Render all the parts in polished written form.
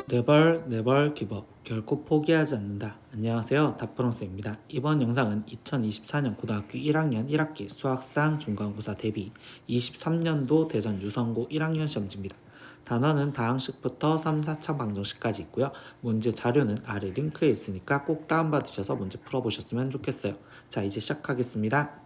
네벌 기법 결코 포기하지 않는다. 안녕하세요, 다프롱스입니다. 이번 영상은 2024년 고등학교 1학년 1학기 수학상 중간고사 대비 23년도 대전 유성고 1학년 시험지입니다. 단어는 다항식부터 3, 4차 방정식까지 있고요. 문제 자료는 아래 링크에 있으니까 꼭 다운받으셔서 문제 풀어보셨으면 좋겠어요. 자, 이제 시작하겠습니다.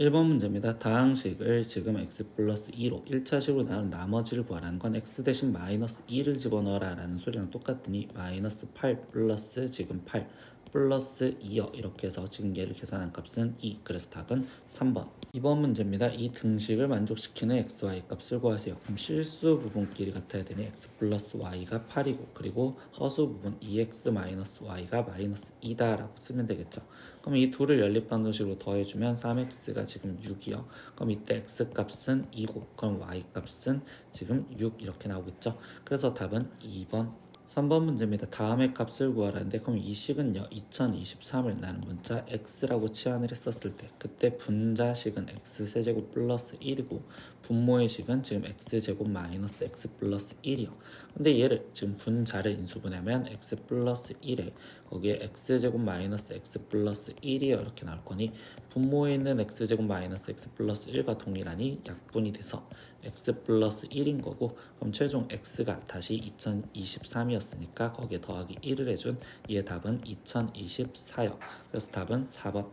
1번 문제입니다. 다항식을 지금 x 플러스 2로 1차식으로 나눈 나머지를 구하라는 건 x 대신 마이너스 2를 집어넣어라 라는 소리랑 똑같으니 마이너스 8 플러스 지금 8 플러스 2요. 이렇게 해서 지금 얘를 계산한 값은 2. 그래서 답은 3번. 2번 문제입니다. 이 등식을 만족시키는 x, y 값을 구하세요. 그럼 실수 부분끼리 같아야 되니 x 플러스 y가 8이고 그리고 허수 부분 2x 마이너스 y가 마이너스 2다 라고 쓰면 되겠죠. 그럼 이 둘을 연립방정식으로 더해주면 3x가 지금 6이요. 그럼 이때 x 값은 2고 그럼 y 값은 지금 6 이렇게 나오겠죠. 그래서 답은 2번. 3번 문제입니다. 다음의 값을 구하라는데 그럼 이 식은요 2023을 나는 문자 x라고 치환을 했었을 때 그때 분자식은 x세제곱 플러스 1이고 분모의 식은 지금 x제곱 마이너스 x 플러스 1이요. 근데 얘를 지금 분자를 인수분해하면 x 플러스 1에 거기에 x제곱 마이너스 x 플러스 1이요 이렇게 나올 거니 분모에 있는 x제곱 마이너스 x 플러스 1과 동일하니 약분이 돼서 x 플러스 1인 거고 그럼 최종 x가 다시 2023이었으니까 거기에 더하기 1을 해준 이의 답은 2024요. 그래서 답은 4번.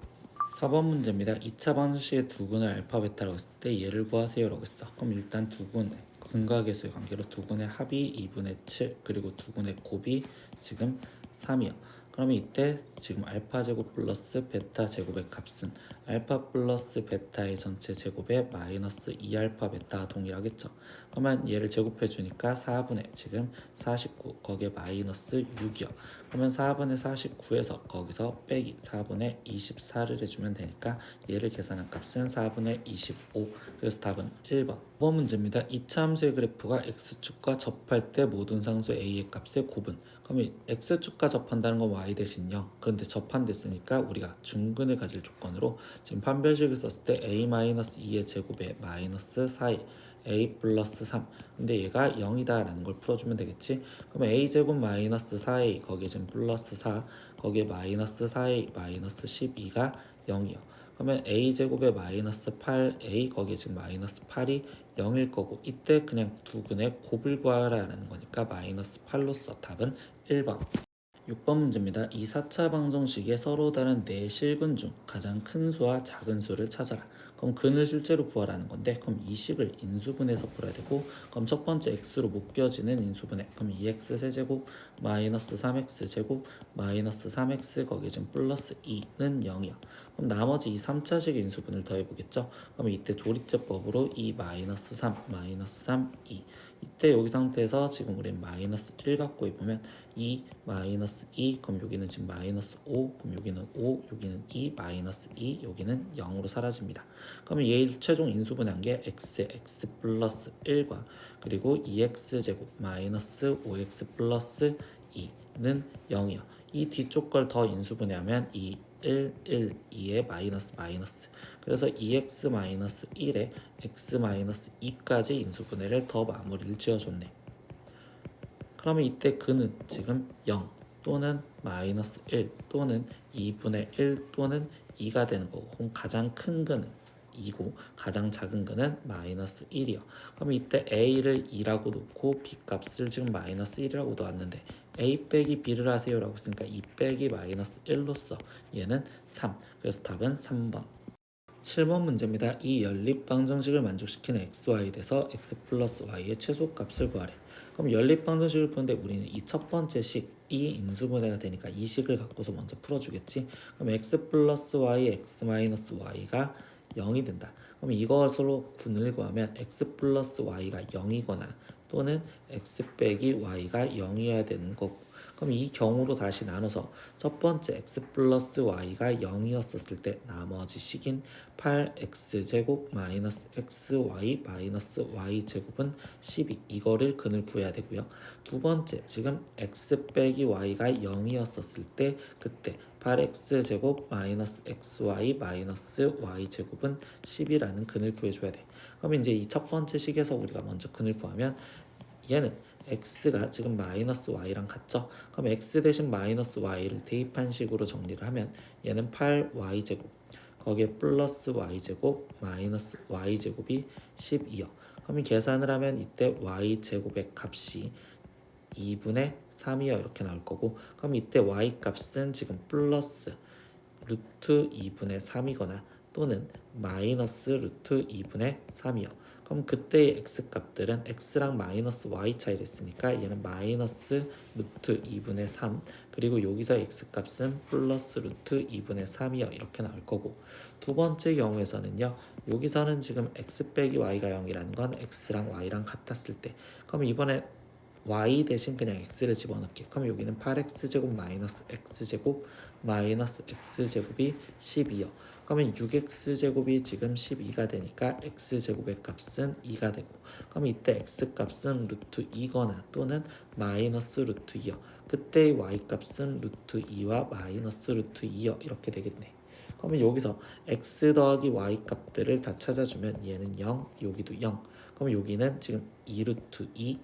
4번 문제입니다. 2차 방정식의 두근을 알파 베타라고 했을 때 얘를 구하세요 라고 했어. 그럼 일단 두근의 근각계수의 관계로 두근의 합이 2분의 7 그리고 두근의 곱이 지금 3이요. 그러면 이때 지금 알파 제곱 플러스 베타 제곱의 값은 알파 플러스 베타의 전체 제곱에 마이너스 2알파 베타와 동일하겠죠. 그러면 얘를 제곱해 주니까 4분의 지금 49 거기에 마이너스 6이요. 그러면 4분의 49에서 거기서 빼기 4분의 24를 해주면 되니까 얘를 계산한 값은 4분의 25. 그래서 답은 1번. 5번 문제입니다. 2차 함수의 그래프가 x축과 접할 때 모든 상수 a의 값의 곱은 그러면 x축과 접한다는 건 y 대신요. 그런데 접한댔으니까 우리가 중근을 가질 조건으로 지금 판별식을 썼을 때 a-2의 제곱에 마이너스 4의 a 플러스 3 근데 얘가 0이다 라는 걸 풀어주면 되겠지. 그러면 a제곱 마이너스 4a 거기에 지금 플러스 4 거기에 마이너스 4a 마이너스 12가 0이요. 그러면 a제곱에 마이너스 8a 거기에 지금 마이너스 8이 0일 거고 이때 그냥 두근의 곱을 구하라는 거니까 마이너스 8로서 답은 1번. 6번 문제입니다. 이 4차 방정식에 서로 다른 네 실근 중 가장 큰 수와 작은 수를 찾아라. 그럼 근을 실제로 구하라는 건데 그럼 이 식을 인수분해서 풀어야 되고 그럼 첫 번째 x로 묶여지는 인수분해 그럼 2x 세제곱 마이너스 3x 제곱 마이너스 3x 거기에 지금 플러스 2는 0이야. 그럼 나머지 이 3차식 인수분을 더해보겠죠. 그럼 이때 조리제법으로 2 마이너스 3 마이너스 3 2 이때 여기 상태에서 지금 우리는 마이너스 1 갖고 있으면 2 마이너스 2 그럼 여기는 지금 마이너스 5 그럼 여기는 5 여기는 2 마이너스 2 여기는 0으로 사라집니다. 그러면 얘 최종 인수분해한 게 x에 x 플러스 1과 그리고 2x 제곱 마이너스 5x 플러스 2는 0이요. 이 뒤쪽 걸 더 인수분해하면 2 1, 1, 2에 마이너스 마이너스 그래서 2x 마이너스 1에 x 마이너스 2까지 인수분해를 더 마무리를 지어줬네. 그러면 이때 근은 지금 0 또는 마이너스 1 또는 2분의 1 또는 2가 되는 거고 그럼 가장 큰 근은 2고 가장 작은 근은 마이너스 1이요. 그럼 이때 a를 2라고 놓고 b 값을 지금 마이너스 1이라고 놓았는데 a 빼기 b를 하세요 라고 했으니까 2 빼기 마이너스 1로써 얘는 3 그래서 답은 3번. 7번 문제입니다. 이 연립방정식을 만족시키는 xy에 대해서 x 플러스 y의 최소값을 구하래. 그럼 연립방정식을 푸는데 우리는 이 첫 번째 식, 이 인수분해가 되니까 이 식을 갖고서 먼저 풀어주겠지. 그럼 x 플러스 y, x 마이너스 y가 0이 된다. 그럼 이것으로 분을 구하면 x 플러스 y가 0이거나 또는 x 빼기 y가 0이어야 되는 거고 그럼 이 경우로 다시 나눠서 첫 번째 x 플러스 y가 0이었었을 때 나머지 식인 8x제곱 마이너스 xy 마이너스 y제곱은 12 이거를 근을 구해야 되고요. 두 번째 지금 x 빼기 y가 0이었었을 때 그때 8x제곱 마이너스 xy 마이너스 y제곱은 10이라는 근을 구해줘야 돼. 그럼 이제 이 첫 번째 식에서 우리가 먼저 근을 구하면 얘는 x가 지금 마이너스 y랑 같죠? 그럼 x 대신 마이너스 y를 대입한 식으로 정리를 하면 얘는 8y제곱 거기에 플러스 y제곱 마이너스 y제곱이 12요. 그럼 계산을 하면 이때 y제곱의 값이 2분의 3이요 이렇게 나올 거고, 그럼 이때 y 값은 지금 플러스 루트 2분의 3이거나 또는 마이너스 루트 2분의 3이요. 그럼 그때의 x 값들은 x랑 마이너스 y 차이를 했으니까 얘는 마이너스 루트 2분의 3 그리고 여기서 x 값은 플러스 루트 2분의 3이요 이렇게 나올 거고, 두 번째 경우에서는요 여기서는 지금 x 빼기 y가 0이라는 건 x랑 y랑 같았을 때, 그럼 이번에 y 대신 그냥 x를 집어넣게. 그럼 여기는 8x제곱 마이너스 x제곱 마이너스 x제곱이 12요. 그러면 6x제곱이 지금 12가 되니까 x제곱의 값은 2가 되고, 그럼 이때 x값은 루트 2거나 또는 마이너스 루트 2요. 그때의 y값은 루트 2와 마이너스 루트 2요 이렇게 되겠네. 그러면 여기서 x 더하기 y 값들을 다 찾아주면 얘는 0, 여기도 0. 그럼 여기는 지금 2루트 2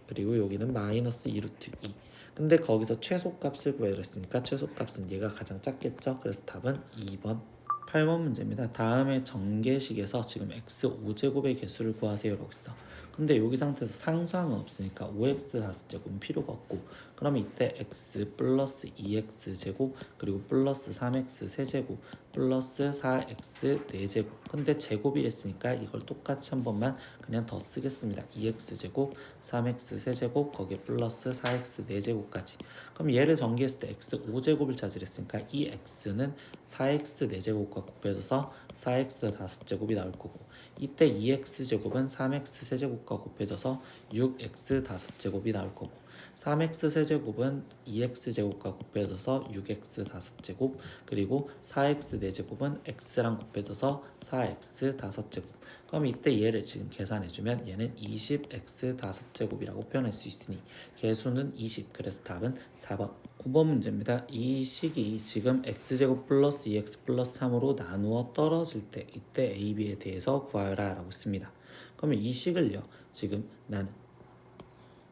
그리고 여기는 마이너스 2루트 2. 근데 거기서 최소값을 구해라 했으니까 최소값은 얘가 가장 작겠죠. 그래서 답은 2번. 8번 문제입니다. 다음에 전개식에서 지금 x 5제곱의 개수를 구하세요라고 했어. 근데 여기 상태에서 상수항은 없으니까 5x 4제곱은 필요가 없고, 그러면 이때 x 플러스 2x 제곱 그리고 플러스 3x 세제곱 플러스 4x 4제곱, 근데 제곱이랬으니까 이걸 똑같이 한 번만 그냥 더 쓰겠습니다. 2x 제곱 3x 세제곱 거기에 플러스 4x 4제곱까지. 그럼 얘를 전개했을 때 x 5제곱을 찾으랬으니까 이 x는 4x 4제곱과 곱해져서 4x 5제곱이 나올 거고, 이때 2x제곱은 3x 세제곱과 곱해져서 6x 5제곱이 나올 거고, 3x 세제곱은 2x제곱과 곱해져서 6x 5제곱 그리고 4x 4제곱은 x랑 곱해져서 4x 5제곱. 그럼 이때 얘를 지금 계산해주면 얘는 20x 5제곱이라고 표현할 수 있으니 개수는 20, 그래서 답은 4번. 9번 문제입니다. 이 식이 지금 x제곱 플러스 2x 플러스 3으로 나누어 떨어질 때 이때 a, b에 대해서 구하라 라고 했습니다. 그러면 이 식을요 지금 나는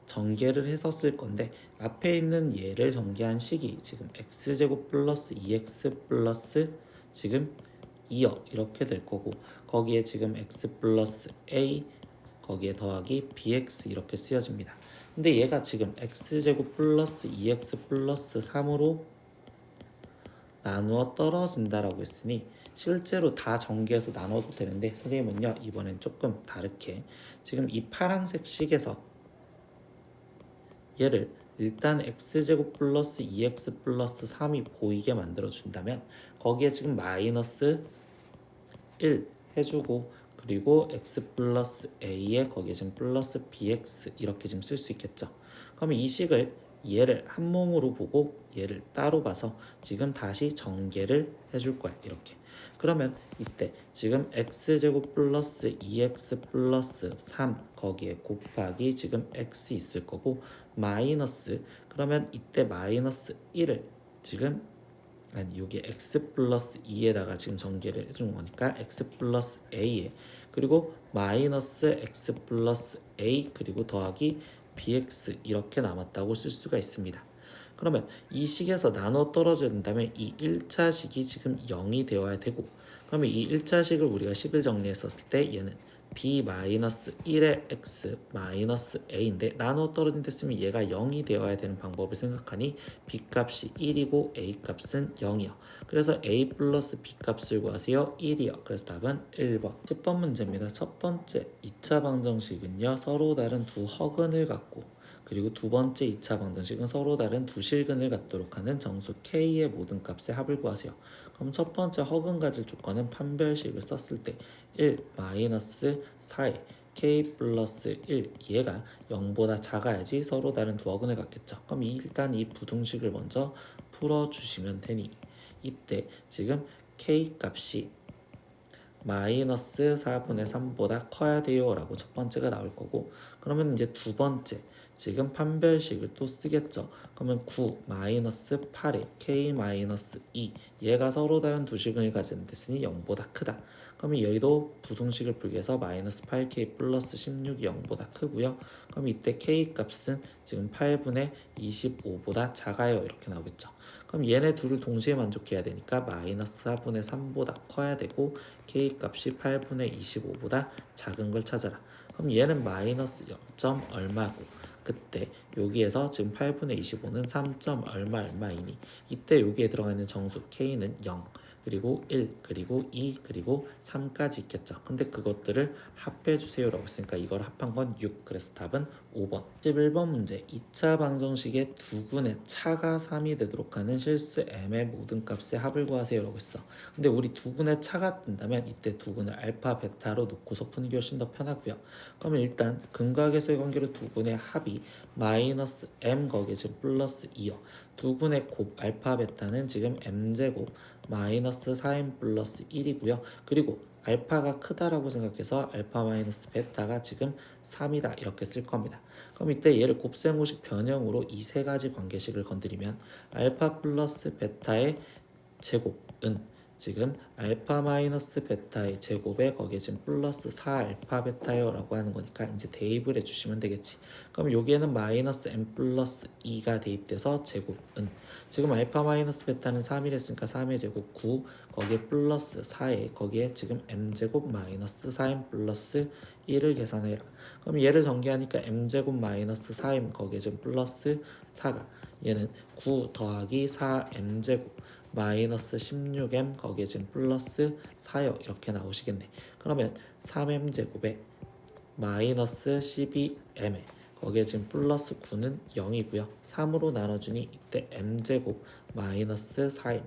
전개를 해서 쓸 건데, 앞에 있는 얘를 전개한 식이 지금 x제곱 플러스 2x 플러스 지금 2요 이렇게 될 거고, 거기에 지금 x 플러스 a 거기에 더하기 bx 이렇게 쓰여집니다. 근데 얘가 지금 x제곱 플러스 2x 플러스 3으로 나누어 떨어진다라고 했으니 실제로 다 전개해서 나눠도 되는데, 선생님은요 이번엔 조금 다르게 지금 이 파란색 식에서 얘를 일단 x제곱 플러스 2x 플러스 3이 보이게 만들어 준다면 거기에 지금 마이너스 1 해주고, 그리고 x 플러스 a에 거기에 지금 플러스 bx 이렇게 지금 쓸 수 있겠죠. 그러면 이 식을 얘를 한 몸으로 보고 얘를 따로 봐서 지금 다시 전개를 해줄 거야 이렇게. 그러면 이때 지금 x제곱 플러스 2x 플러스 3 거기에 곱하기 지금 x 있을 거고 마이너스, 그러면 이때 마이너스 1을 지금 아니 여기 x 플러스 2에다가 지금 전개를 해준 거니까 x 플러스 a에 그리고 마이너스 x 플러스 a 그리고 더하기 bx 이렇게 남았다고 쓸 수가 있습니다. 그러면 이 식에서 나눠 떨어져야 된다면 이 1차 식이 지금 0이 되어야 되고, 그러면 이 1차 식을 우리가 식을 정리했었을 때 얘는 b-1의 x 마이너스 a인데 나눠 떨어진 데 쓰면 얘가 0이 되어야 되는 방법을 생각하니 b 값이 1이고 a 값은 0이요. 그래서 a 플러스 b 값을 구하세요. 1이요. 그래서 답은 1번. 10번 문제입니다. 첫 번째 2차 방정식은요 서로 다른 두 허근을 갖고, 그리고 두 번째 2차 방정식은 서로 다른 두 실근을 갖도록 하는 정수 K의 모든 값의 합을 구하세요. 그럼 첫 번째 허근 가질 조건은 판별식을 썼을 때 1 마이너스 4의 K 플러스 1 얘가 0보다 작아야지 서로 다른 두 허근을 갖겠죠. 그럼 일단 이 부등식을 먼저 풀어주시면 되니 이때 지금 K 값이 마이너스 4분의 3보다 커야 돼요 라고 첫 번째가 나올 거고, 그러면 이제 두 번째 지금 판별식을 또 쓰겠죠. 그러면 9 마이너스 8에 k 마이너스 2 얘가 서로 다른 두 식을 가지는 데 쓰니 0보다 크다. 그러면 여기도 부등식을 풀기 위해서 마이너스 8k 플러스 16이 0보다 크고요. 그럼 이때 k 값은 지금 8분의 25보다 작아요. 이렇게 나오겠죠. 그럼 얘네 둘을 동시에 만족해야 되니까 마이너스 4분의 3보다 커야 되고 k 값이 8분의 25보다 작은 걸 찾아라. 그럼 얘는 마이너스 0점 얼마고 그때 여기에서 지금 8분의 25는 3점 얼마 얼마이니 이때 여기에 들어가 있는 정수 k는 0 그리고 1 그리고 2 그리고 3까지 있겠죠. 근데 그것들을 합해 주세요라고 했으니까 이걸 합한 건 6. 그래서 답은 5번. 11번 문제. 2차 방정식의 두근의 차가 3이 되도록 하는 실수 m의 모든 값의 합을 구하세요라고 했어. 근데 우리 두근의 차가 뜬다면 이때 두근을 알파 베타로 놓고서 푸는 게 훨씬 더 편하고요. 그러면 일단 근과 계수의 관계로 두근의 합이 마이너스 m 거기에 지금 플러스 2요. 두근의 곱 알파 베타는 지금 m제곱 마이너스 4m 플러스 1이고요. 그리고 알파가 크다라고 생각해서 알파 마이너스 베타가 지금 3이다 이렇게 쓸 겁니다. 그럼 이때 얘를 곱셈공식 변형으로 이 세 가지 관계식을 건드리면 알파 플러스 베타의 제곱은 지금 알파 마이너스 베타의 제곱에 거기에 지금 플러스 4 알파 베타요 라고 하는 거니까 이제 대입을 해주시면 되겠지. 그럼 여기에는 마이너스 m 플러스 2가 대입돼서 제곱은 지금 알파 마이너스 베타는 3이랬으니까 3의 제곱 9 거기에 플러스 4에 거기에 지금 m제곱 마이너스 4m 플러스 1을 계산해라. 그럼 얘를 전개하니까 m제곱 마이너스 4m 거기에 지금 플러스 4가 얘는 9 더하기 4m제곱 마이너스 16m 거기에 지금 플러스 4요 이렇게 나오시겠네. 그러면 3m제곱에 마이너스 12m에 거기에 지금 플러스 9는 0이고요. 3으로 나눠주니 이때 m제곱 마이너스 4m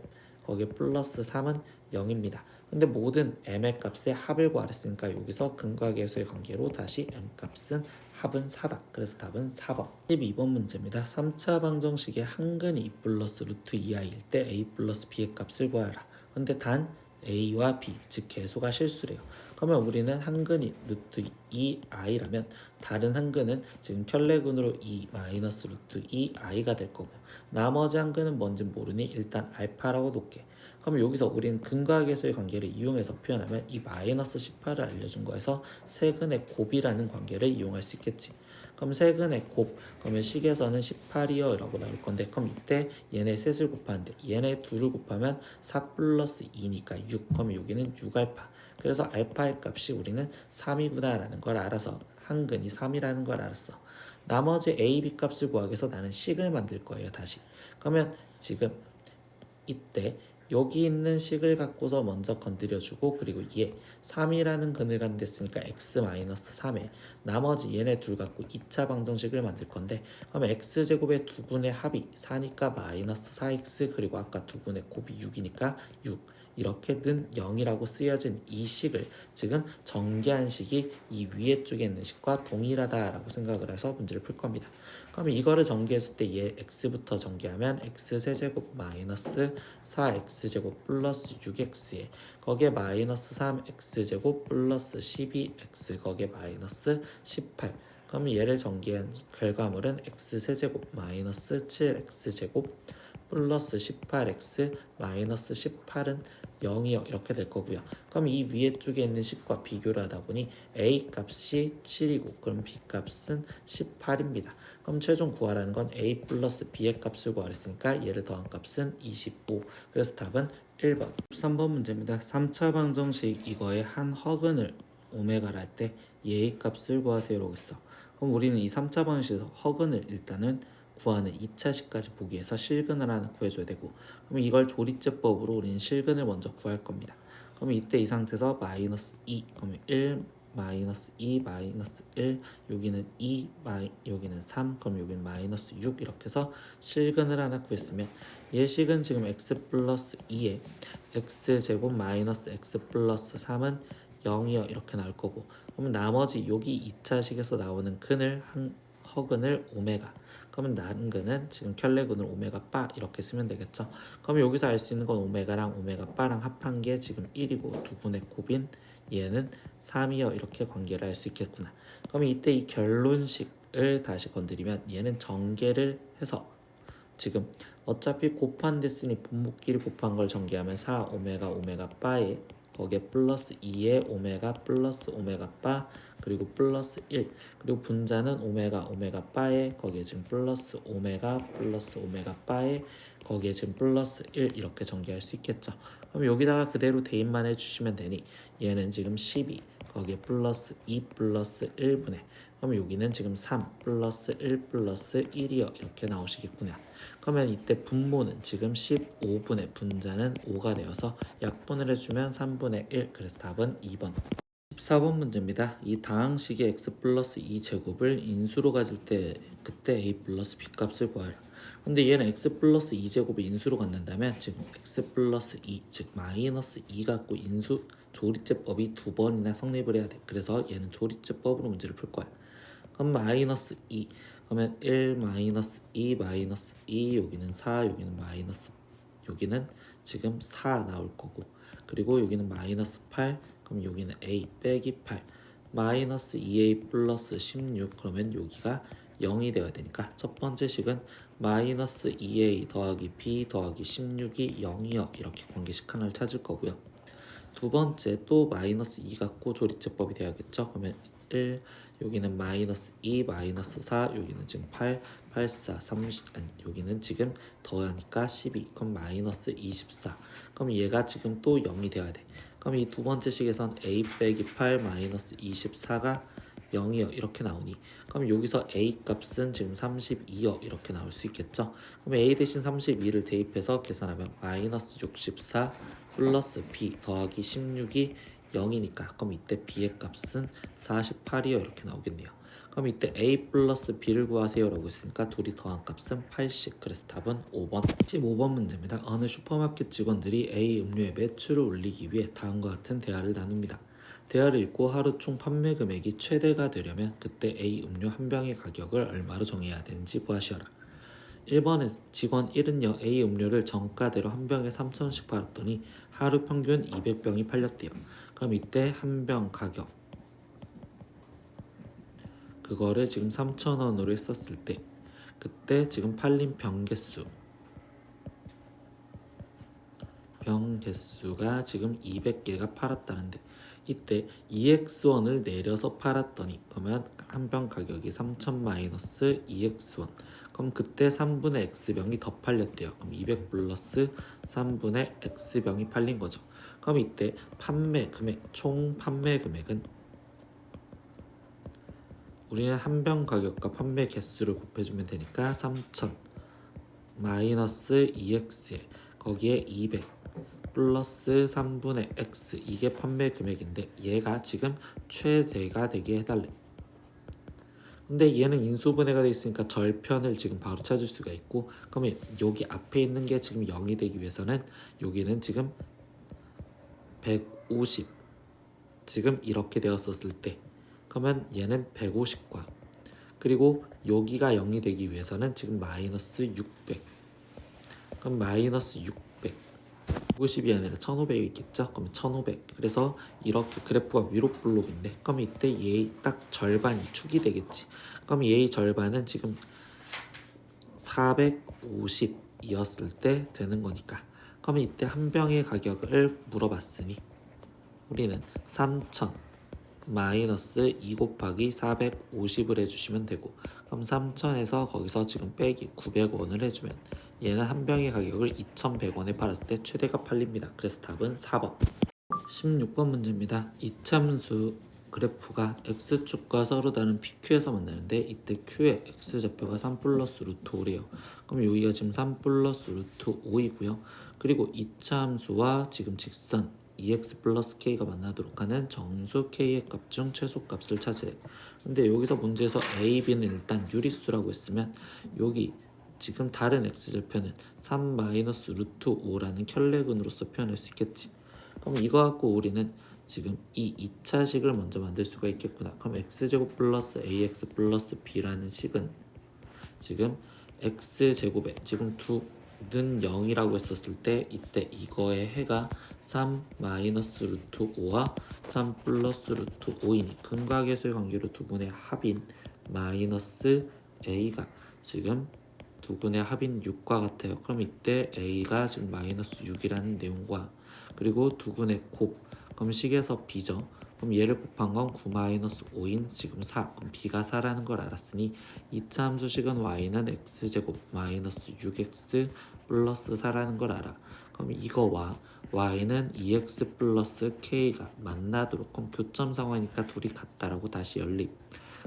거기에 플러스 3은 0입니다. 근데 모든 m의 값의 합을 구하랬으니까 여기서 근과 계수의 관계로 다시 m 값은 합은 4다. 그래서 답은 4번. 12번 문제입니다. 3차 방정식의 한근이 2 플러스 루트 2i일 때 a 플러스 b의 값을 구하라. 근데 단 a와 b, 즉 계수가 실수래요. 그러면 우리는 한근이 루트 2i라면 다른 한근은 지금 편례근으로 2 마이너스 루트 2i가 될 거고 나머지 한근은 뭔지 모르니 일단 알파라고 놓게. 그럼 여기서 우리는 근과 계수의 관계를 이용해서 표현하면 이 마이너스 18을 알려준 거에서 세근의 곱이라는 관계를 이용할 수 있겠지. 그럼 세근의 곱, 그러면 식에서는 18이요 라고 나올 건데 그럼 이때 얘네 셋을 곱하는데 얘네 둘을 곱하면 4 플러스 2니까 6. 그럼 여기는 6알파. 그래서 알파의 값이 우리는 3이구나 라는 걸 알아서 한근이 3이라는 걸 알았어. 나머지 a, b 값을 구하기 위해서 나는 식을 만들 거예요 다시. 그러면 지금 이때 여기 있는 식을 갖고서 먼저 건드려주고 그리고 얘 3이라는 근을 갖는 됐으니까 x-3에 나머지 얘네 둘 갖고 2차 방정식을 만들 건데 그러면 x제곱의 두 분의 합이 4니까 마이너스 4x 그리고 아까 두 분의 곱이 6이니까 6 이렇게 는 0이라고 쓰여진 이 식을 지금 전개한 식이 이 위에 쪽에 있는 식과 동일하다라고 생각을 해서 문제를 풀 겁니다. 그러면 이거를 전개했을 때 얘 x부터 전개하면 x세제곱 마이너스 4x제곱 플러스 6x에 거기에 마이너스 3x제곱 플러스 12x 거기에 마이너스 18 그러면 얘를 전개한 결과물은 x세제곱 마이너스 7x제곱 플러스 18x 마이너스 18은 0이요 이렇게 될 거고요. 그럼 이 위에 쪽에 있는 식과 비교를 하다 보니 a 값이 7이고 그럼 b 값은 18입니다. 그럼 최종 구하라는 건 a 플러스 b의 값을 구하랬으니까 얘를 더한 값은 25. 그래서 답은 1번. 3번 문제입니다. 3차 방정식 이거의 한 허근을 오메가를 할 때 얘의 값을 구하세요라고 했어. 그럼 우리는 이 3차 방정식에서 허근을 일단은 구하는 2차식까지 보기 위해서 실근을 하나 구해줘야 되고 그러면 이걸 조리제법으로 우리는 실근을 먼저 구할 겁니다. 그러면 이때 이 상태에서 마이너스 2 그러면 1 마이너스 2 마이너스 1 여기는 2 여기는 3 그럼 여기는 마이너스 6 이렇게 해서 실근을 하나 구했으면 예식은 지금 x 플러스 2에 x제곱 마이너스 x 플러스 3은 0이요 이렇게 나올 거고 그러면 나머지 여기 2차식에서 나오는 허근을 오메가 그러면 난근은 지금 켤레근을 오메가 바 이렇게 쓰면 되겠죠. 그러면 여기서 알 수 있는 건 오메가랑 오메가 바랑 합한 게 지금 1이고 두 분의 곱인 얘는 3이요 이렇게 관계를 할 수 있겠구나. 그러면 이때 이 결론식을 다시 건드리면 얘는 전개를 해서 지금 어차피 곱한 됐으니 분모끼리 곱한 걸 전개하면 4 오메가 오메가 바에 거기에 플러스 2의 오메가 플러스 오메가 바 그리고 플러스 1 그리고 분자는 오메가 오메가 바에 거기에 지금 플러스 오메가 바에 거기에 지금 플러스 1 이렇게 전개할 수 있겠죠. 그럼 여기다가 그대로 대입만 해주시면 되니 얘는 지금 12 거기에 플러스 2 플러스 1분의 그럼 여기는 지금 3 플러스 1 플러스 1이요 이렇게 나오시겠구나. 그러면 이때 분모는 지금 15분의 분자는 5가 되어서 약분을 해주면 3분의 1 그래서 답은 2번. 14번 문제입니다. 이 다항식의 x 플러스 2제곱을 인수로 가질 때 그때 a 플러스 b 값을 구하라. 근데 얘는 x 플러스 2제곱을 인수로 갖는다면 지금 x 플러스 2 즉 마이너스 2 갖고 인수 조리제법이 두 번이나 성립을 해야 돼. 그래서 얘는 조리제법으로 문제를 풀 거야. 그럼 마이너스 2 그러면 1 마이너스 2 마이너스 2 여기는 4 여기는 마이너스 여기는 지금 4 나올 거고 그리고 여기는 마이너스 8 그럼 여기는 a 빼기 8 마이너스 2a 플러스 16 그러면 여기가 0이 되어야 되니까 첫 번째 식은 마이너스 2a 더하기 b 더하기 16이 0이요 이렇게 관계식 하나를 찾을 거고요. 두 번째 또 마이너스 2 갖고 조리제법이 돼야겠죠. 그러면 1 여기는 마이너스 2 마이너스 4 여기는 지금 8 8 4 30 아니 여기는 지금 더하니까 12 그럼 마이너스 24 그럼 얘가 지금 또 0이 돼야 돼. 그럼 이 두 번째 식에선 a 빼기 8 마이너스 24가 0이요 이렇게 나오니 그럼 여기서 a 값은 지금 32요 이렇게 나올 수 있겠죠. 그럼 a 대신 32를 대입해서 계산하면 마이너스 64 플러스 b 더하기 16이 0이니까 그럼 이때 b의 값은 48이요 이렇게 나오겠네요. 그럼 이때 a 플러스 b를 구하세요 라고 했으니까 둘이 더한 값은 80 그래서 답은 5번. 15번 문제입니다. 어느 슈퍼마켓 직원들이 A 음료의 매출을 올리기 위해 다음과 같은 대화를 나눕니다. 대화를 읽고 하루 총 판매 금액이 최대가 되려면 그때 A 음료 한 병의 가격을 얼마로 정해야 되는지 구하시오라. 1번에 직원 1은요 A 음료를 정가대로 한 병에 3,000원씩 팔았더니 하루 평균 200병이 팔렸대요. 그럼 이때 한 병 가격 그거를 지금 3,000원으로 했었을 때 그때 지금 팔린 병 개수가 지금 200개가 팔았다는데 이때 EX1을 내려서 팔았더니 그러면 한 병 가격이 3,000 마이너스 EX1 그럼 그때 3분의 X병이 더 팔렸대요. 그럼 200 플러스 3분의 X병이 팔린 거죠. 그럼 이때 판매 금액 총 판매 금액은 우리는 한 병 가격과 판매 개수를 곱해주면 되니까 3,000 마이너스 EX에 거기에 200 플러스 3분의 X 이게 판매 금액인데 얘가 지금 최대가 되게 해달래. 근데 얘는 인수분해가 돼 있으니까 절편을 지금 바로 찾을 수가 있고 그러면 여기 앞에 있는 게 지금 0이 되기 위해서는 여기는 지금 150 지금 이렇게 되었었을 때 그러면 얘는 150과 그리고 여기가 0이 되기 위해서는 지금 마이너스 600 그럼 마이너스 600 150이 아니라 1500이 있겠죠? 그럼 1500 그래서 이렇게 그래프가 위로 블록인데 그럼 이때 얘의 딱 절반이 축이 되겠지. 그럼 얘의 절반은 지금 450이었을 때 되는 거니까 그러면 이때 한 병의 가격을 물어봤으니 우리는 3000 마이너스 2 곱하기 450을 해주시면 되고 그럼 3000에서 거기서 지금 빼기 900원을 해주면 얘는 한 병의 가격을 2100원에 팔았을 때 최대가 팔립니다. 그래서 답은 4번. 16번 문제입니다. 이참수 그래프가 x축과 서로 다른 PQ에서 만나는데 이때 Q의 x좌표가 3 플러스 루트 5래요. 그럼 여기가 지금 3 플러스 루트 5이고요. 그리고 이참수와 지금 직선 EX 플러스 K가 만나도록 하는 정수 K의 값 중 최소값을 찾으래. 근데 여기서 문제에서 A, B는 일단 유리수라고 했으면 여기 지금 다른 X절표는 3 마이너스 루트 5라는 켤레근으로서 표현할 수 있겠지. 그럼 이거 갖고 우리는 지금 이 2차식을 먼저 만들 수가 있겠구나. 그럼 X제곱 플러스 AX 플러스 B라는 식은 지금 X제곱에 지금 는 0이라고 했었을 때 이때 이거의 해가 3 마이너스 루트 5와 3 플러스 루트 5이니 근과계수의 관계로 두 분의 합인 마이너스 A가 지금 두 분의 합인 6과 같아요. 그럼 이때 A가 지금 마이너스 6이라는 내용과 그리고 두 분의 그럼 식에서 b죠. 그럼 얘를 곱한 건 9-5인 지금 4. 그럼 b가 4라는 걸 알았으니 2차 함수식은 y는 x제곱 마이너스 6x 플러스 4라는 걸 알아. 그럼 이거와 y는 2x 플러스 k가 만나도록, 그럼 교점 상황이니까 둘이 같다라고 다시 연립.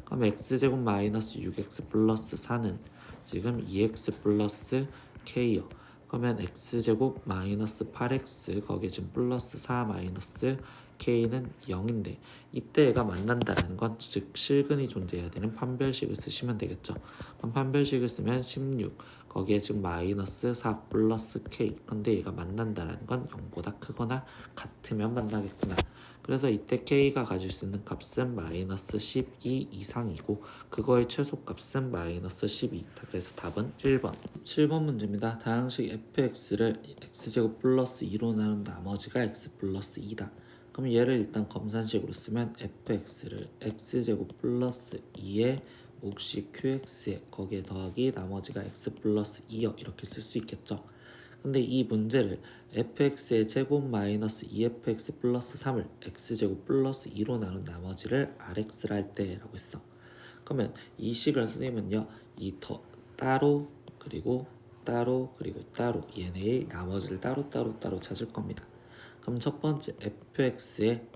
그럼 x제곱 마이너스 6x 플러스 4는 지금 2x 플러스 k요. 그러면 x제곱 마이너스 8x 거기에 지금 플러스 4 마이너스 k는 0인데 이때 얘가 만난다는 건 즉 실근이 존재해야 되는 판별식을 쓰시면 되겠죠. 그럼 판별식을 쓰면 16 거기에 지금 마이너스 4 플러스 k, 근데 얘가 만난다는 건 0보다 크거나 같으면 만나겠구나. 그래서 이때 k가 가질 수 있는 값은 마이너스 12 이상이고 그거의 최소값은 마이너스 12. 그래서 답은 1번. 7번 문제입니다. 다항식 fx를 x제곱 플러스 2로 나눈 나머지가 x 플러스 2다. 그럼 얘를 일단 검산식으로 쓰면 fx를 x제곱 플러스 2의 몫이 qx에 거기에 더하기 나머지가 x 플러스 2여 이렇게 쓸 수 있겠죠. 근데 이 문제를 fx의 제곱 마이너스 2fx 플러스 3을 x제곱 플러스 2로 나눈 나머지를 rx를 할 때라고 했어. 그러면 이 식을 선생님은요 이 더 따로 그리고 따로 그리고 따로 얘네의 나머지를 따로 찾을 겁니다. 그럼 첫 번째 fx의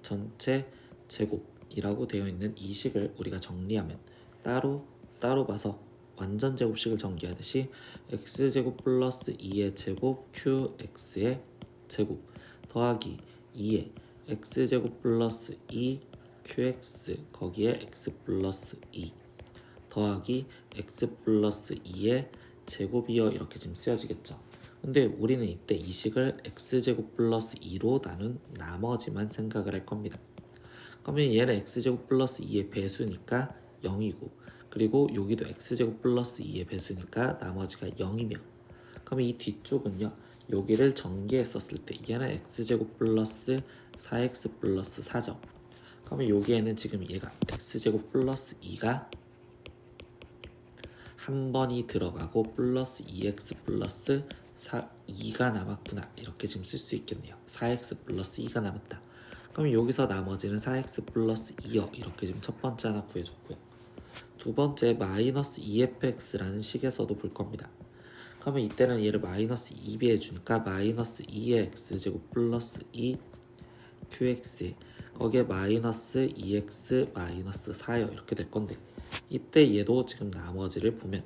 전체 제곱이라고 되어 있는 이 식을 우리가 정리하면 따로 봐서 완전 제곱식을 전개하듯이 x제곱 플러스 2의 제곱 qx의 제곱 더하기 2의 x제곱 플러스 2 qx 거기에 x 플러스 2 더하기 x 플러스 2의 제곱이요 이렇게 지금 쓰여지겠죠. 근데 우리는 이때 이 식을 x제곱 플러스 2로 나눈 나머지만 생각을 할 겁니다. 그러면 얘는 x제곱 플러스 2의 배수니까 0이고 그리고 여기도 x제곱 플러스 2의 배수니까 나머지가 0이며 그러면 이 뒤쪽은요 여기를 전개했었을 때 얘는 x제곱 플러스 4x 플러스 4죠. 그러면 여기에는 지금 얘가 x제곱 플러스 2가 한 번이 들어가고 플러스 2x 플러스 2가 남았구나 이렇게 지금 쓸 수 있겠네요. 4x 플러스 2가 남았다. 그럼 여기서 나머지는 4x 플러스 2여 이렇게 지금 첫 번째 하나 구해줬고요. 두 번째 마이너스 2fx라는 식에서도 볼 겁니다. 그러면 이때는 얘를 마이너스 2배 해주니까 마이너스 2의 x제곱 플러스 2 qx 거기에 마이너스 2x 마이너스 4여 이렇게 될 건데 이때 얘도 지금 나머지를 보면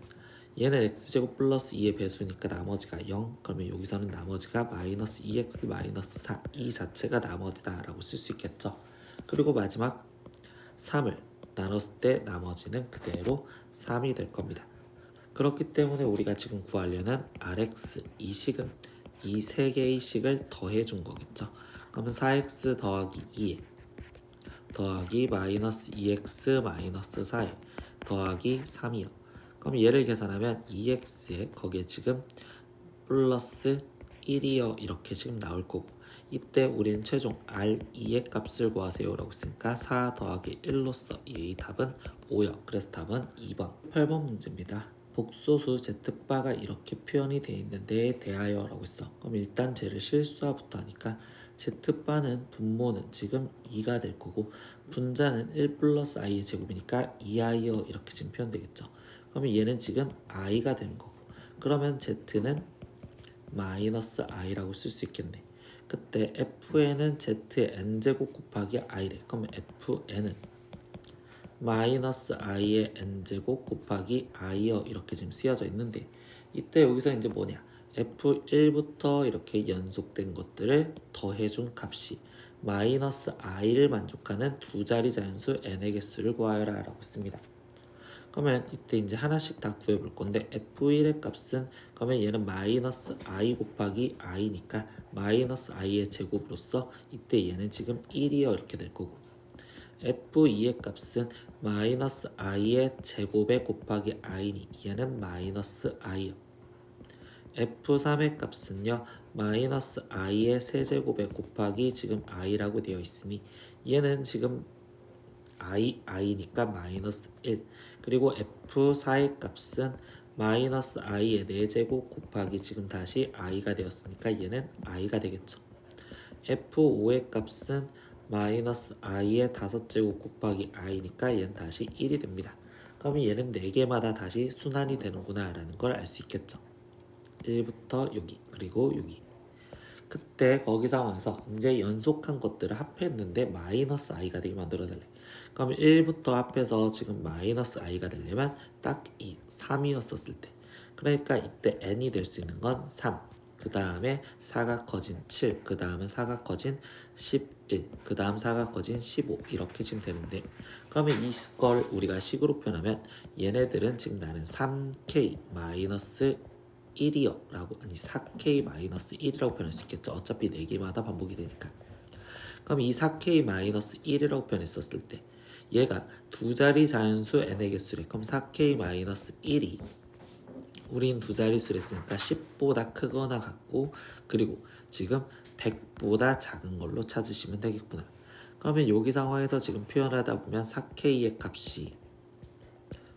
얘는 x제곱 플러스 2의 배수니까 나머지가 0 그러면 여기서는 나머지가 마이너스 2x 마이너스 4 이 자체가 나머지다 라고 쓸 수 있겠죠. 그리고 마지막 3을 나눴을 때 나머지는 그대로 3이 될 겁니다. 그렇기 때문에 우리가 지금 구하려는 rx 이 식은 이 세 개의 식을 더해 준 거겠죠. 그러면 4x 더하기 2에 더하기 마이너스 2x 마이너스 4에 더하기 3이요. 그럼 얘를 계산하면 2x에 거기에 지금 플러스 1이요 이렇게 지금 나올 거고 이때 우리는 최종 r2의 값을 구하세요 라고 했으니까 4 더하기 1로서 이 답은 5요. 그래서 답은 2번. 8번 문제입니다. 복소수 z바가 이렇게 표현이 되어 있는데 대하여 라고 했어. 그럼 일단 쟤를 실수화부터 하니까 z바는 분모는 지금 2가 될 거고 분자는 1 플러스 i의 제곱이니까 2i여 이렇게 지금 표현되겠죠. 그러면 얘는 지금 i가 되는 거고 그러면 z는 마이너스 i라고 쓸 수 있겠네. 그때 fn은 z의 n제곱 곱하기 i래. 그러면 fn은 마이너스 i의 n제곱 곱하기 i여 이렇게 지금 쓰여져 있는데 이때 여기서 이제 뭐냐 f1부터 이렇게 연속된 것들을 더해준 값이 마이너스 i를 만족하는 두 자리 자연수 n의 개수를 구하여라 라고 했습니다. 그러면 이때 이제 하나씩 다 구해볼 건데 f1의 값은 그러면 얘는 마이너스 i 곱하기 i니까 마이너스 i의 제곱으로서 이때 얘는 지금 1이요 이렇게 될 거고 f2의 값은 마이너스 i의 제곱에 곱하기 i니 얘는 마이너스 i요. f3의 값은요 마이너스 i의 세제곱에 곱하기 지금 i라고 되어 있으니 얘는 지금 i니까 마이너스 1 그리고 f4의 값은 마이너스 i의 4제곱 곱하기 지금 다시 i가 되었으니까 얘는 i가 되겠죠. f5의 값은 마이너스 i의 5제곱 곱하기 i니까 얘는 다시 1이 됩니다. 그러면 얘는 4개마다 다시 순환이 되는구나 라는 걸 알 수 있겠죠. 1부터 여기 그리고 여기. 그때 거기 상황에서 이제 연속한 것들을 합했는데 마이너스 i가 되게 만들어달래. 그러면 1부터 합해서 지금 마이너스 i가 되려면 딱 이 3이었었을 때. 그러니까 이때 n이 될 수 있는 건 3. 그 다음에 4가 커진 7. 그 다음은 4가 커진 11. 그 다음 4가 커진 15. 이렇게 지금 되는데 그러면 이걸 우리가 식으로 표현하면 얘네들은 지금 나는 3k 마이너스 1이요 라고 아니 4k-1이라고 표현할 수 있겠죠. 어차피 4개마다 반복이 되니까. 그럼 이 4k-1이라고 표현했었을 때 얘가 두 자리 자연수 n의 개수래. 그럼 4k-1이 우린 두 자릿수를 했으니까 10보다 크거나 같고 그리고 지금 100보다 작은 걸로 찾으시면 되겠구나. 그러면 여기 상황에서 지금 표현하다 보면 4k의 값이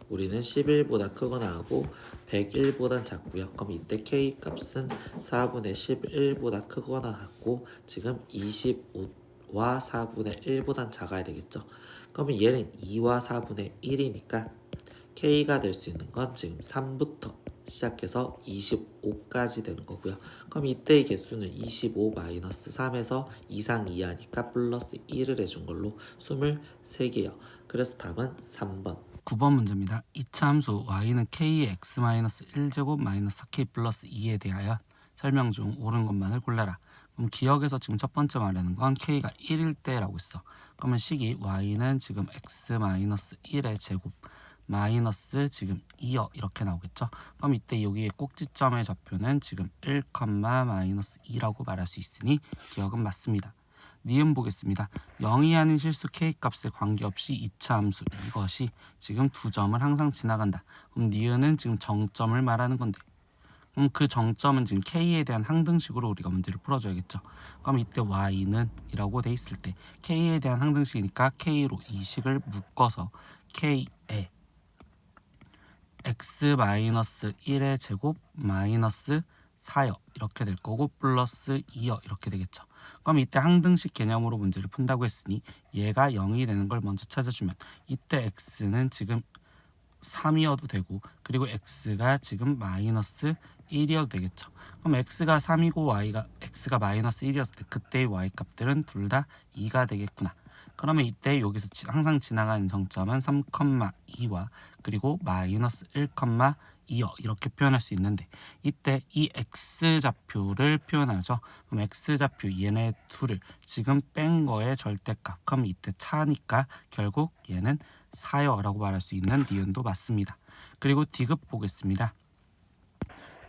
우리는 11보다 크거나 하고 101보단 작고요. 그럼 이때 k 값은 4분의 11보다 크거나 같고 지금 25와 4분의 1보단 작아야 되겠죠. 그러면 얘는 2와 4분의 1이니까 k가 될 수 있는 건 지금 3부터 시작해서 25까지 되는 거고요. 그럼 이때의 개수는 25-3에서 이상 이하니까 플러스 1을 해준 걸로 23개요. 그래서 답은 3번. 9번 문제입니다. 이차 함수 y는 k의 x-1제곱 마이너스 4k 플러스 2에 대하여 설명 중 옳은 것만을 골라라. 그럼 기억에서 지금 첫 번째 말하는 건 k가 1일 때라고 있어. 그러면 식이 y는 지금 x-1의 제곱 마이너스 지금 2여 이렇게 나오겠죠. 그럼 이때 여기에 꼭지점의 좌표는 지금 1, 마이너스 2라고 말할 수 있으니 기억은 맞습니다. 니은 보겠습니다. 0이 아닌 실수 k값에 관계없이 2차 함수 이것이 지금 두 점을 항상 지나간다. 그럼 니은은 지금 정점을 말하는 건데 그럼 그 정점은 지금 k에 대한 항등식으로 우리가 문제를 풀어줘야겠죠. 그럼 이때 y는 이라고 돼 있을 때 k에 대한 항등식이니까 k로 이 식을 묶어서 k에 x-1의 제곱 마이너스 4여 이렇게 될 거고 플러스 2여 이렇게 되겠죠. 그럼 이때 항등식 개념으로 문제를 푼다고 했으니 얘가 0이 되는 걸 먼저 찾아주면 이때 x는 지금 3이어도 되고 그리고 x가 지금 마이너스 1이어도 되겠죠. 그럼 x가 3이고 x가 마이너스 1이었을 때 그때의 y 값들은 둘 다 2가 되겠구나. 그러면 이때 여기서 항상 지나가는 정점은 3,2와 그리고 마이너스 1,2여 이렇게 표현할 수 있는데 이때 이 x좌표를 표현하죠. 그럼 x좌표 얘네 둘을 지금 뺀 거의 절대값. 그럼 이때 차니까 결국 얘는 4여라고 말할 수 있는 니은도 맞습니다. 그리고 디귿 보겠습니다.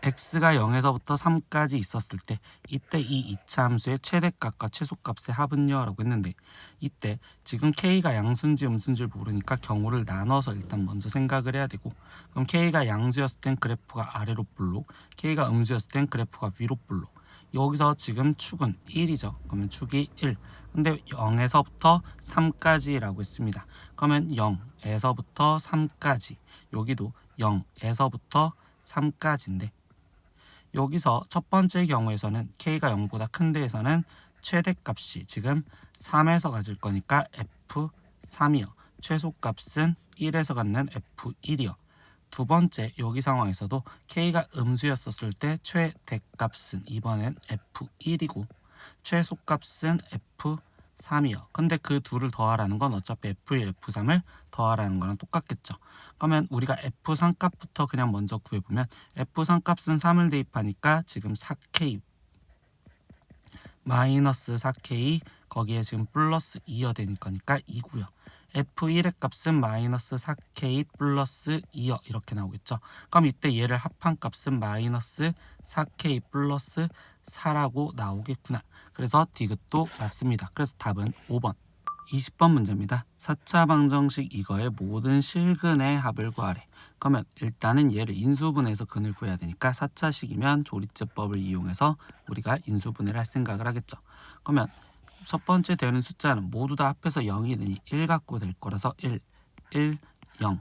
x가 0에서부터 3까지 있었을 때 이때 이 2차 함수의 최대값과 최소값의 합은요 라고 했는데 이때 지금 k가 양수인지 음수인지를 모르니까 경우를 나눠서 일단 먼저 생각을 해야 되고 그럼 k가 양수였을 땐 그래프가 아래로 볼록 k가 음수였을 땐 그래프가 위로 볼록 여기서 지금 축은 1이죠. 그러면 축이 1 근데 0에서부터 3까지라고 했습니다. 그러면 0에서부터 3까지 여기도 0에서부터 3까지인데 여기서 첫 번째 경우에서는 k가 0보다 큰 데에서는 최대값이 지금 3에서 가질 거니까 f3이요. 최소값은 1에서 갖는 f1이요. 두 번째 여기 상황에서도 k가 음수였었을 때 최대값은 이번엔 f1이고 최소값은 f3이요. 근데 그 둘을 더하라는 건 어차피 f1, f3을 더하라는 거랑 똑같겠죠. 그러면 우리가 f3 값부터 그냥 먼저 구해보면 f3 값은 3을 대입하니까 지금 4k 마이너스 4k 거기에 지금 플러스 2여 되니까 2고요. f1의 값은 마이너스 4k 플러스 2여 이렇게 나오겠죠. 그럼 이때 얘를 합한 값은 마이너스 4k 플러스 4라고 나오겠구나. 그래서 디귿도 맞습니다. 그래서 답은 5번. 20번 문제입니다. 4차 방정식 이거의 모든 실근의 합을 구하래. 그러면 일단은 얘를 인수분해해서 근을 구해야 되니까 4차식이면 조리제법을 이용해서 우리가 인수분해를 할 생각을 하겠죠. 그러면 첫 번째 되는 숫자는 모두 다 합해서 0이 되니 1 갖고 될 거라서 1, 1, 0,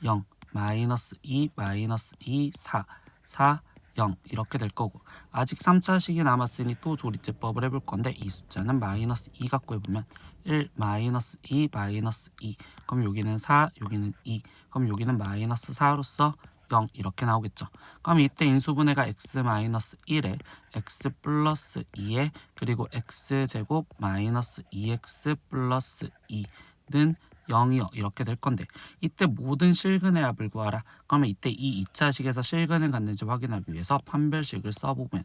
0, 마이너스 2, 마이너스 2, 4, 4, 0 이렇게 될 거고, 아직 3차식이 남았으니 또 조리제법을 해볼 건데 이 숫자는 마이너스 2 갖고 해보면 1 마이너스 2 마이너스 2, 그럼 여기는 4 여기는 2, 그럼 여기는 마이너스 4로서 0 이렇게 나오겠죠. 그럼 이때 인수분해가 x 마이너스 1에 x 플러스 2에 그리고 x제곱 마이너스 2x 플러스 2는 0이요 이렇게 될 건데, 이때 모든 실근의 합을 구하라. 그러면 이때 이 2차식에서 실근을 갖는지 확인하기 위해서 판별식을 써보면,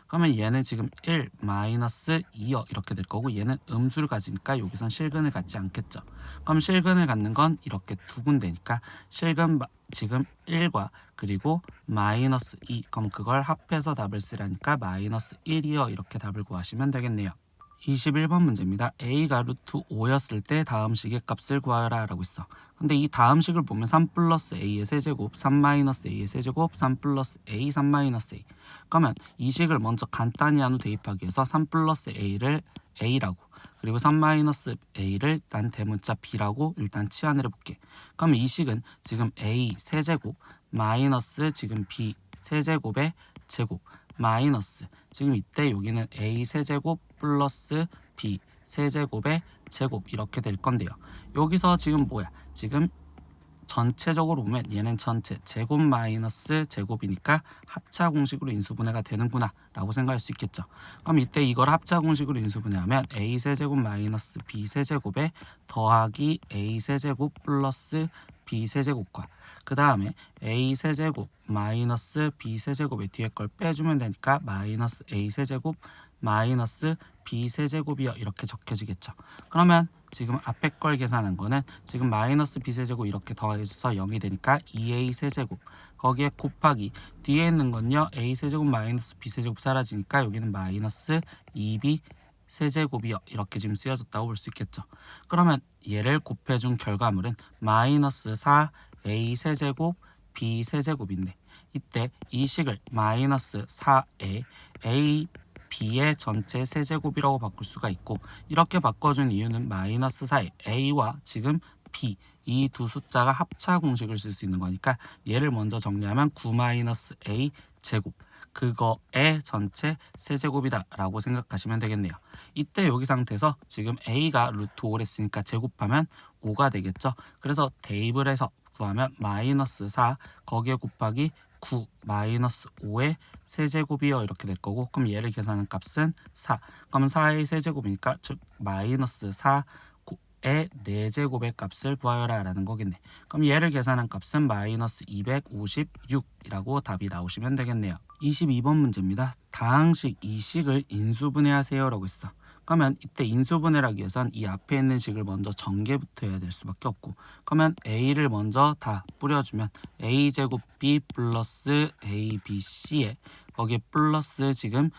그러면 얘는 지금 1 마이너스 2요 이렇게 될 거고, 얘는 음수를 가지니까 여기선 실근을 갖지 않겠죠. 그럼 실근을 갖는 건 이렇게 두 군데니까 실근 지금 1과 그리고 마이너스 2, 그럼 그걸 합해서 답을 쓰라니까 마이너스 1이요 이렇게 답을 구하시면 되겠네요. 21번 문제입니다. a가 루트 5였을 때 다음 식의 값을 구하라 라고 있어. 근데 이 다음 식을 보면 3 플러스 a의 세제곱, 3 마이너스 a의 세제곱, 3 플러스 a, 3 마이너스 a. 그러면 이 식을 먼저 간단히 한후 대입하기 위해서 3 플러스 a를 a라고, 그리고 3 마이너스 a를 일단 대문자 b라고 일단 치환을 해볼게. 그러면 이 식은 지금 a 세제곱 마이너스 지금 b 세제곱의 제곱 마이너스 지금 이때 여기는 a 세제곱 플러스 b 세제곱의 제곱 이렇게 될 건데요. 여기서 지금 뭐야? 지금 전체적으로 보면 얘는 전체 제곱 마이너스 제곱이니까 합차 공식으로 인수분해가 되는구나 라고 생각할 수 있겠죠. 그럼 이때 이걸 합차 공식으로 인수분해하면 a 세제곱 마이너스 b 세제곱에 더하기 a 세제곱 플러스 b 세제곱과 그 다음에 a 세제곱 마이너스 b 세제곱의 뒤에 걸 빼주면 되니까 마이너스 a 세제곱 마이너스 b 세제곱이요 이렇게 적혀지겠죠. 그러면 지금 앞에 걸 계산한 거는 지금 마이너스 b 세제곱 이렇게 더해서 0이 되니까 2a 세제곱, 거기에 곱하기 뒤에 있는 건요 a 세제곱 마이너스 b 세제곱 사라지니까 여기는 마이너스 2b 세제곱이요 이렇게 지금 쓰여졌다고 볼 수 있겠죠. 그러면 얘를 곱해준 결과물은 마이너스 4a 세제곱 b 세제곱인데, 이때 이 식을 마이너스 4에 a b의 전체 세제곱이라고 바꿀 수가 있고, 이렇게 바꿔준 이유는 마이너스 4에 a와 지금 b 이 두 숫자가 합차 공식을 쓸 수 있는 거니까 얘를 먼저 정리하면 9 마이너스 a 제곱 그거의 전체 세제곱이다 라고 생각하시면 되겠네요. 이때 여기 상태에서 지금 a가 루트 5를 했으니까 제곱하면 5가 되겠죠. 그래서 대입을 해서 구하면 마이너스 4 거기에 곱하기 9 마이너스 5의 세제곱이요 이렇게 될 거고, 그럼 얘를 계산한 값은 4. 그러면 4의 세제곱이니까 즉 마이너스 4의 4제곱의 값을 구하여라 라는 거겠네. 그럼 얘를 계산한 값은 마이너스 256이라고 답이 나오시면 되겠네요. 22번 문제입니다. 다항식 이 식을 인수분해하세요 라고 했어. 그러면 이때 인수분해를 위해선 이 앞에 있는 식을 먼저 전개부터 해야 될 수밖에 없고, 그러면 a를 먼저 다 뿌려주면 a제곱 b 플러스 abc에 거기에 플러스 지금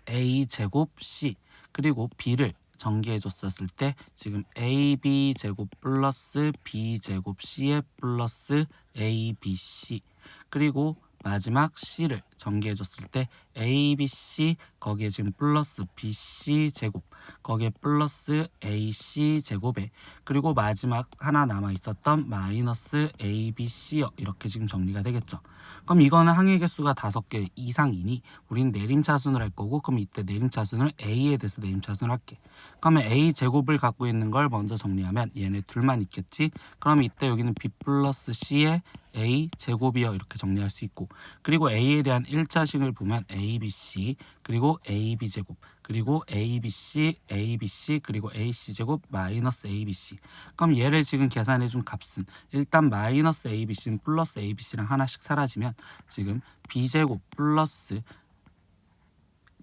a제곱 c 그리고 b를 전개해 줬었을 때 지금 ab제곱 플러스 b제곱 c에 플러스 abc 그리고 마지막 c를 전개해 줬을 때 abc 거기에 지금 플러스 bc 제곱 거기에 플러스 ac 제곱에 그리고 마지막 하나 남아 있었던 마이너스 abc요 이렇게 지금 정리가 되겠죠. 그럼 이거는 항의 개수가 5개 이상이니 우린 내림차순을 할 거고, 그럼 이때 내림차순을 a에 대해서 내림차순을 할게. 그러면 a 제곱을 갖고 있는 걸 먼저 정리하면 얘네 둘만 있겠지. 그럼 이때 여기는 b 플러스 c에 a 제곱이요 이렇게 정리할 수 있고, 그리고 a에 대한 1차식을 보면 abc 그리고 ab제곱 그리고 abc abc 그리고 ac제곱 마이너스 abc. 그럼 얘를 지금 계산해 준 값은 일단 마이너스 abc는 플러스 abc랑 하나씩 사라지면 지금 b제곱 플러스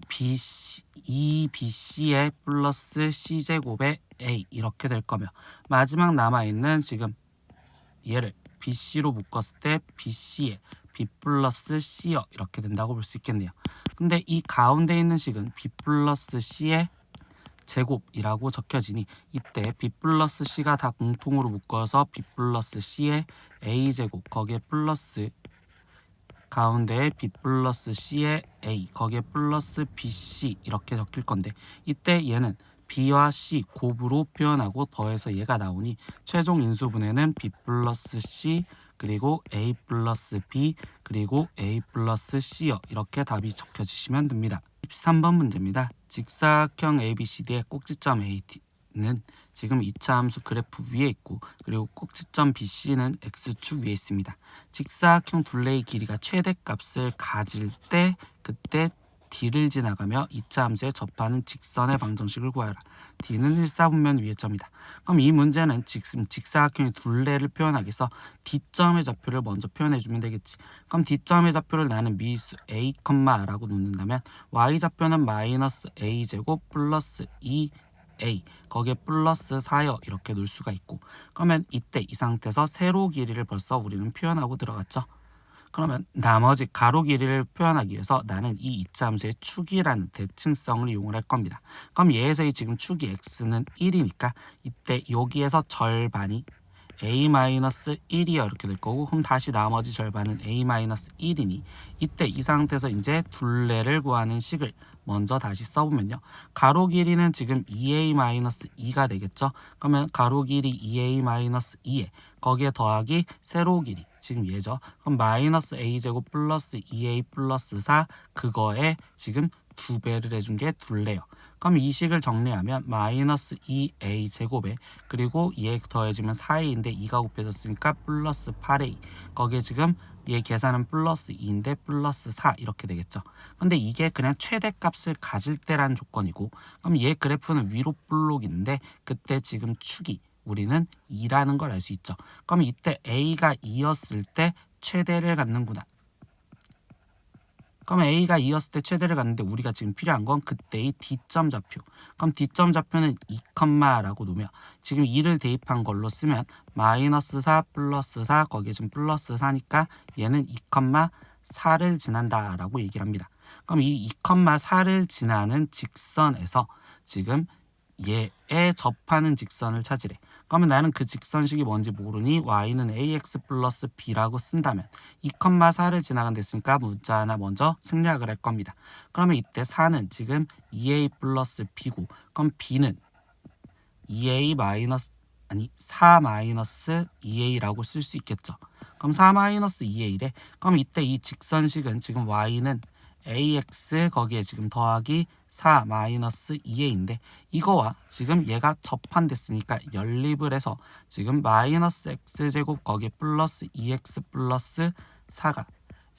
bc 2bc의 플러스 c제곱의 a 이렇게 될 거며, 마지막 남아있는 지금 얘를 bc로 묶었을 때 bc에 b 플러스 c요 이렇게 된다고 볼 수 있겠네요. 근데 이 가운데 있는 식은 b 플러스 c의 제곱이라고 적혀지니 이때 b 플러스 c가 다 공통으로 묶어서 b 플러스 c의 a제곱 거기에 플러스 가운데에 b 플러스 c의 a 거기에 플러스 bc 이렇게 적힐 건데, 이때 얘는 b와 c 곱으로 표현하고 더해서 얘가 나오니 최종 인수분해는 b 플러스 c 그리고 A 플러스 B 그리고 A 플러스 C요. 이렇게 답이 적혀지시면 됩니다. 13번 문제입니다. 직사각형 ABCD의 꼭지점 AD는 지금 2차 함수 그래프 위에 있고 그리고 꼭지점 BC는 X축 위에 있습니다. 직사각형 둘레의 길이가 최대값을 가질 때 그때 D를 지나가며 2차 함수에 접하는 직선의 방정식을 구하라. D는 일사분면 위의 점이다. 그럼 이 문제는 지금 직사각형의 둘레를 표현하기 위해서 D점의 좌표를 먼저 표현해주면 되겠지. 그럼 D점의 좌표를 나는 미수 A, 라고 놓는다면 Y좌표는 마이너스 A제곱 플러스 2A 거기에 플러스 4여 이렇게 놓을 수가 있고, 그러면 이때 이 상태에서 세로 길이를 벌써 우리는 표현하고 들어갔죠. 그러면 나머지 가로 길이를 표현하기 위해서 나는 이 2차 함수의 축이라는 대칭성을 이용을 할 겁니다. 그럼 얘에서의 지금 축이 x는 1이니까 이때 여기에서 절반이 a-1이요 이렇게 될 거고, 그럼 다시 나머지 절반은 a-1이니 이때 이 상태에서 이제 둘레를 구하는 식을 먼저 다시 써보면요. 가로 길이는 지금 2a-2가 되겠죠. 그러면 가로 길이 2a-2에 거기에 더하기 세로 길이 지금 얘죠. 그럼 마이너스 a제곱 플러스 2a 플러스 4 그거에 지금 2배를 해준 게 둘레요. 그럼 이 식을 정리하면 마이너스 2a 제곱에 그리고 얘 더해지면 4a인데 2가 곱해졌으니까 플러스 8a 거기에 지금 얘 계산은 플러스 2인데 플러스 4 이렇게 되겠죠. 근데 이게 그냥 최대값을 가질 때라는 조건이고, 그럼 얘 그래프는 위로 볼록인데 그때 지금 축이 우리는 2라는 걸 알 수 있죠. 그럼 이때 a가 2였을 때 최대를 갖는구나. 그럼 a가 2였을 때 최대를 갖는데 우리가 지금 필요한 건 그때의 D점 좌표. 그럼 D점 좌표는 2, 라고 놓으면 지금 2를 대입한 걸로 쓰면 마이너스 4 플러스 4 거기에 지금 플러스 4니까 얘는 2, 4를 지난다 라고 얘기를 합니다. 그럼 이 2, 4를 지나는 직선에서 지금 얘에 접하는 직선을 찾으래. 그러면 나는 그 직선식이 뭔지 모르니 y는 ax 플러스 b라고 쓴다면 2, 4를 지나간 됐으니까 문자 하나 먼저 생략을 할 겁니다. 그러면 이때 4는 지금 2a 플러스 b고, 그럼 b는 2a 마이너스 4 마이너스 2a라고 쓸 수 있겠죠. 그럼 4 마이너스 2a래. 그럼 이때 이 직선식은 지금 y는 ax 거기에 지금 더하기 4 마이너스 2a인데 이거와 지금 얘가 접한됐으니까 연립을 해서 지금 마이너스 x제곱 거기에 플러스 2x 플러스 4가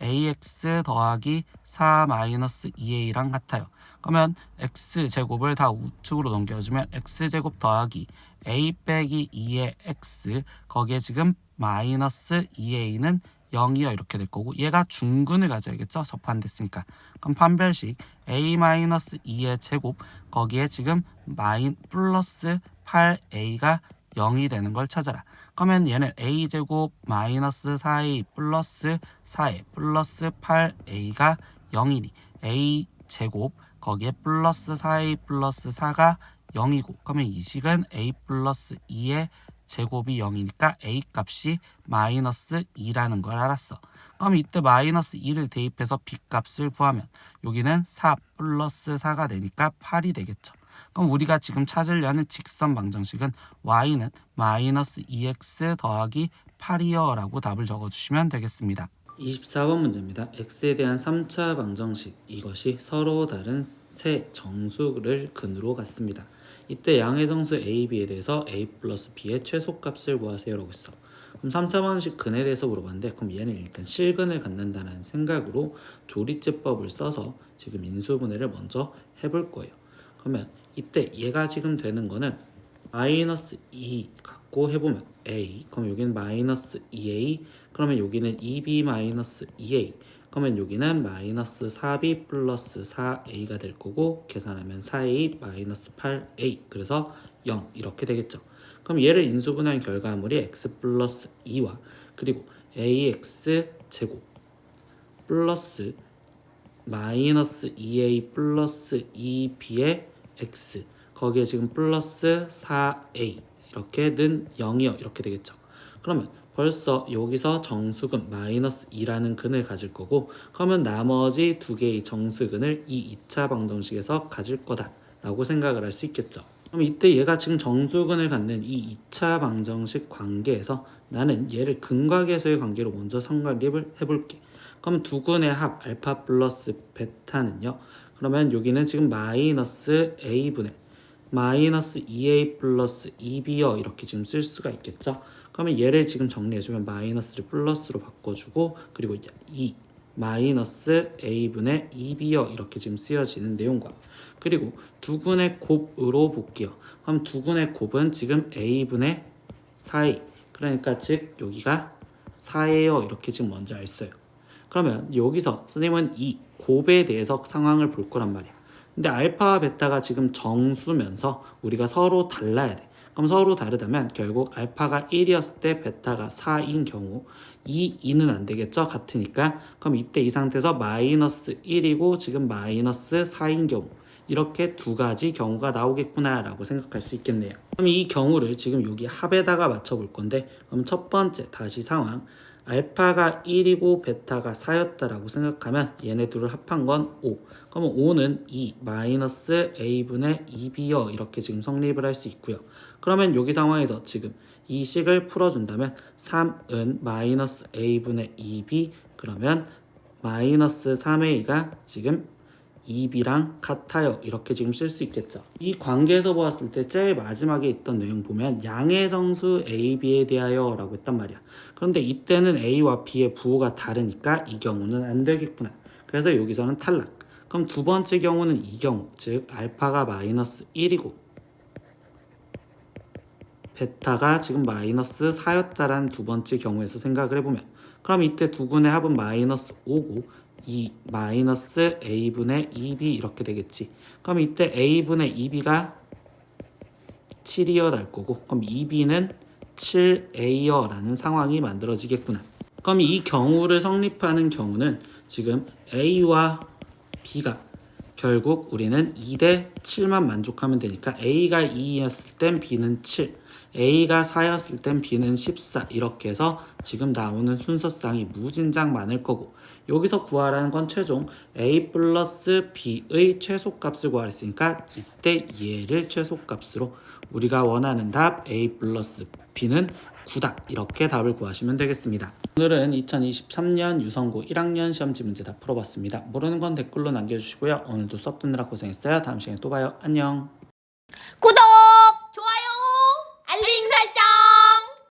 ax 더하기 4 마이너스 2a랑 같아요. 그러면 x제곱을 다 우측으로 넘겨주면 x제곱 더하기 a 빼기 2의 x 거기에 지금 마이너스 2a는 0이요 이렇게 될 거고, 얘가 중근을 가져야겠죠. 접한됐으니까. 그럼 판별식 a-2의 제곱 거기에 지금 플러스 8a가 0이 되는 걸 찾아라. 그러면 얘는 a제곱 마이너스 4a 플러스 4a 플러스 8a가 0이니 a제곱 거기에 플러스 4a 플러스 4가 0이고, 그러면 이 식은 a 플러스 2의 제곱이 0이니까 a 값이 마이너스 2라는 걸 알았어. 그럼 이때 마이너스 2를 대입해서 b 값을 구하면 여기는 4 플러스 4가 되니까 8이 되겠죠. 그럼 우리가 지금 찾으려는 직선 방정식은 y는 마이너스 2x 더하기 8이요 라고 답을 적어주시면 되겠습니다. 24번 문제입니다. x에 대한 3차 방정식, 이것이 서로 다른 세 정수를 근으로 갖습니다. 이때 양의 정수 a, b에 대해서 a 플러스 b의 최소값을 구하세요 라고 했어. 그럼 3차 방정식 근에 대해서 물어봤는데, 그럼 얘는 일단 실근을 갖는다는 생각으로 조리제법을 써서 지금 인수분해를 먼저 해볼 거예요. 그러면 이때 얘가 지금 되는 거는 마이너스 2 갖고 해보면 a, 그럼 여기는 마이너스 2a, 그러면 여기는 2b 마이너스 2a, 그러면 여기는 마이너스 4b 플러스 4a가 될 거고, 계산하면 4a 마이너스 8a, 그래서 0 이렇게 되겠죠. 그럼 얘를 인수분해한 결과물이 x 플러스 2와 그리고 ax 제곱 플러스 마이너스 2a 플러스 2b의 x 거기에 지금 플러스 4a 이렇게는 0이요 이렇게 되겠죠. 그러면 벌써 여기서 정수근 마이너스 2라는 근을 가질 거고, 그러면 나머지 두 개의 정수근을 이 2차 방정식에서 가질 거다 라고 생각을 할 수 있겠죠. 그럼 이때 얘가 지금 정수근을 갖는 이 2차 방정식 관계에서 나는 얘를 근각에서의 관계로 먼저 성립을 해볼게. 그럼 두근의 합 알파 플러스 베타는요. 그러면 여기는 지금 마이너스 a분의 마이너스 2a 플러스 2b요 이렇게 지금 쓸 수가 있겠죠. 그러면 얘를 지금 정리해주면 마이너스를 플러스로 바꿔주고 그리고 이제 2 마이너스 a분의 2b요 이렇게 지금 쓰여지는 내용과 그리고 두근의 곱으로 볼게요. 그럼 두근의 곱은 지금 a분의 4a 그러니까 즉 여기가 4예요 이렇게 지금 먼저 알어요. 그러면 여기서 선생님은 이 곱에 대해서 상황을 볼 거란 말이야. 근데 알파와 베타가 지금 정수면서 우리가 서로 달라야 돼. 그럼 서로 다르다면 결국 알파가 1이었을 때 베타가 4인 경우 이 2는 안 되겠죠? 같으니까. 그럼 이때 이 상태에서 마이너스 1이고 지금 마이너스 4인 경우 이렇게 두 가지 경우가 나오겠구나 라고 생각할 수 있겠네요. 그럼 이 경우를 지금 여기 합에다가 맞춰 볼 건데 그럼 첫 번째 다시 상황 알파가 1이고 베타가 4였다라고 생각하면 얘네 둘을 합한 건 5. 그러면 5는 2 마이너스 a분의 2b요 이렇게 지금 성립을 할 수 있고요. 그러면 여기 상황에서 지금 이 식을 풀어준다면 3은 마이너스 a분의 2b 그러면 마이너스 3a가 지금 2b랑 같아요 이렇게 지금 쓸 수 있겠죠. 이 관계에서 보았을 때 제일 마지막에 있던 내용 보면 양의 정수 a, b에 대하여 라고 했단 말이야. 그런데 이때는 a와 b의 부호가 다르니까 이 경우는 안 되겠구나. 그래서 여기서는 탈락. 그럼 두 번째 경우는 이 경우 즉 알파가 마이너스 1이고 베타가 지금 마이너스 4였다라는 두 번째 경우에서 생각을 해보면 그럼 이때 두근의 합은 마이너스 5고 이 마이너스 a분의 2b 이렇게 되겠지. 그럼 이때 a분의 2b가 7이어 날 거고 그럼 2b는 7a여 라는 상황이 만들어지겠구나. 그럼 이 경우를 성립하는 경우는 지금 a와 b가 결국 우리는 2대 7만 만족하면 되니까 a가 2였을 땐 b는 7 a가 4였을 땐 b는 14 이렇게 해서 지금 나오는 순서상이 무진장 많을 거고 여기서 구하라는 건 최종 a 플러스 b의 최소값을 구하랬으니까 이때 얘를 최소값으로 우리가 원하는 답 a 플러스 b는 9다 이렇게 답을 구하시면 되겠습니다. 오늘은 2023년 유성고 1학년 시험지 문제 다 풀어봤습니다. 모르는 건 댓글로 남겨주시고요. 오늘도 수업 듣느라 고생했어요. 다음 시간에 또 봐요. 안녕. 구독!